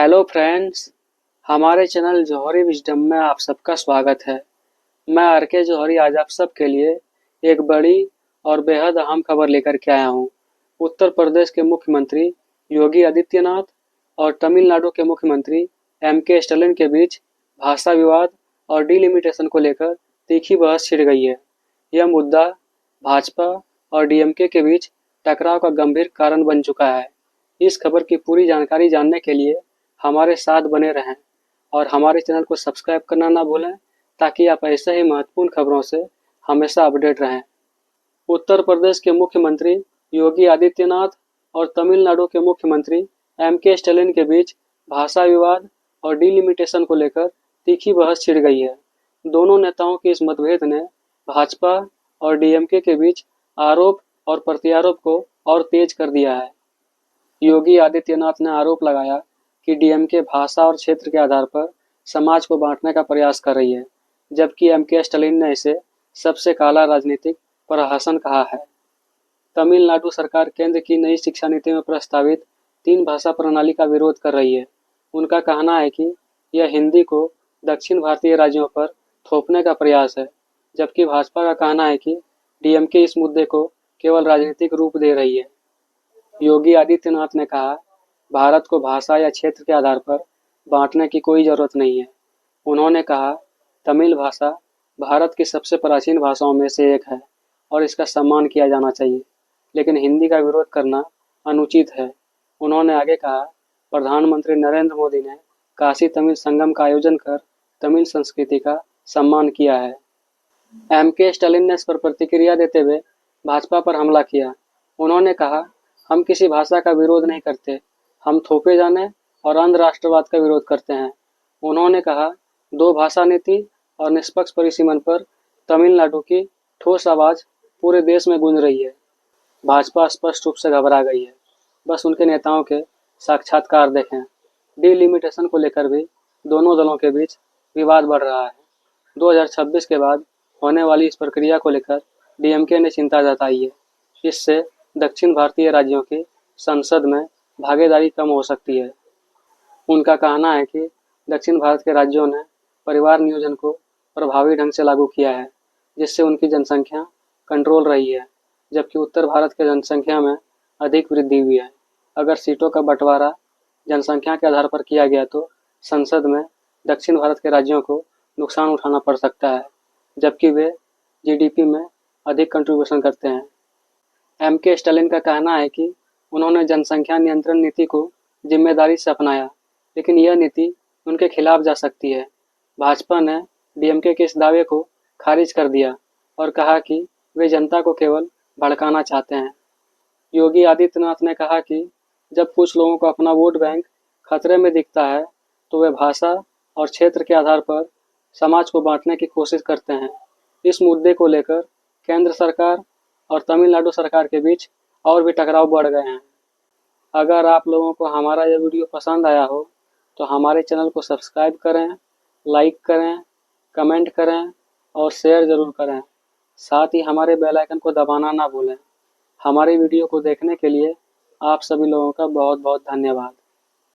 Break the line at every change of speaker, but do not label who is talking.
Hello friends, हमारे channel जौहरी wisdom में आप सबका स्वागत है। मैं आर के जौहरी आज आप सबके लिए एक बड़ी और बेहद अहम खबर लेकर के आया हूँ। उत्तर प्रदेश के मुख्यमंत्री योगी आदित्यनाथ और तमिलनाडु के मुख्यमंत्री एम.के. स्टालिन के बीच भाषा विवाद और डिलिमिटेशन को लेकर तीखी बहस छिड़ गई है। यह मुद्दा भाजपा और डीएमके के बीच टकराव का गंभीर कारण बन चुका है। इस खबर की पूरी जानकारी जानने के लिए हमारे साथ बने रहें और हमारे चैनल को सब्सक्राइब करना ना भूलें ताकि आप ऐसे ही महत्वपूर्ण खबरों से हमेशा अपडेट रहें। उत्तर प्रदेश के मुख्यमंत्री योगी आदित्यनाथ और तमिलनाडु के मुख्यमंत्री एम.के. स्टालिन के बीच भाषा विवाद और डिलिमिटेशन को लेकर तीखी बहस छिड़ गई है। दोनों नेताओं के इस मतभेद ने भाजपा और डीएमके के बीच आरोप और प्रत्यारोप को और तेज कर दिया है। योगी आदित्यनाथ ने आरोप लगाया कि डीएमके भाषा और क्षेत्र के आधार पर समाज को बांटने का प्रयास कर रही है, जबकि एम.के. स्टालिन ने इसे सबसे काला राजनीतिक प्रहसन कहा है। तमिलनाडु सरकार केंद्र की नई शिक्षा नीति में प्रस्तावित 3 भाषा प्रणाली का विरोध कर रही है। उनका कहना है कि यह हिंदी को दक्षिण भारतीय राज्यों पर थोपने का प्रयास है, जबकि भाजपा का कहना है कि डीएमके इस मुद्दे को केवल राजनीतिक रूप दे रही है। योगी आदित्यनाथ ने कहा, भारत को भाषा या क्षेत्र के आधार पर बांटने की कोई जरूरत नहीं है। उन्होंने कहा, तमिल भाषा भारत की सबसे प्राचीन भाषाओं में से एक है और इसका सम्मान किया जाना चाहिए, लेकिन हिंदी का विरोध करना अनुचित है। उन्होंने आगे कहा, प्रधानमंत्री नरेंद्र मोदी ने काशी तमिल संगम का आयोजन कर तमिल संस्कृति का सम्मान किया है। एम.के. स्टालिन ने इस पर प्रतिक्रिया देते हुए भाजपा पर हमला किया। उन्होंने कहा, हम किसी भाषा का विरोध नहीं करते, हम थोपे जाने और अंध राष्ट्रवाद का विरोध करते हैं। उन्होंने कहा, 2 भाषा नीति और निष्पक्ष परिसीमन पर तमिलनाडु की ठोस आवाज पूरे देश में गूंज रही है। भाजपा स्पष्ट रूप से घबरा गई है। बस उनके नेताओं के साक्षात्कार देखें। डिलिमिटेशन को लेकर भी दोनों दलों के बीच विवाद बढ़ रहा है। 2026 के बाद होने वाली इस प्रक्रिया को लेकर डीएमके ने चिंता जताई है। इससे दक्षिण भारतीय राज्यों की संसद में भागीदारी कम हो सकती है। उनका कहना है कि दक्षिण भारत के राज्यों ने परिवार नियोजन को प्रभावी ढंग से लागू किया है, जिससे उनकी जनसंख्या कंट्रोल रही है, जबकि उत्तर भारत की जनसंख्या में अधिक वृद्धि हुई है। अगर सीटों का बंटवारा जनसंख्या के आधार पर किया गया तो संसद में दक्षिण भारत के राज्यों को नुकसान उठाना पड़ सकता है, जबकि वे जीडीपी में अधिक कंट्रीब्यूशन करते हैं। एम.के. स्टालिन का कहना है कि उन्होंने जनसंख्या नियंत्रण नीति को जिम्मेदारी से अपनाया, लेकिन यह नीति उनके खिलाफ जा सकती है। भाजपा ने डीएमके के इस दावे को खारिज कर दिया और कहा कि वे जनता को केवल भड़काना चाहते हैं। योगी आदित्यनाथ ने कहा कि जब कुछ लोगों को अपना वोट बैंक खतरे में दिखता है, तो वे भाषा और क्षेत्र के आधार पर समाज को बांटने की कोशिश करते हैं। इस मुद्दे को लेकर केंद्र सरकार और तमिलनाडु सरकार के बीच और भी टकराव बढ़ गए हैं। अगर आप लोगों को हमारा यह वीडियो पसंद आया हो तो हमारे चैनल को सब्सक्राइब करें, लाइक करें, कमेंट करें और शेयर ज़रूर करें। साथ ही हमारे बेल आइकन को दबाना ना भूलें। हमारी वीडियो को देखने के लिए आप सभी लोगों का बहुत बहुत धन्यवाद।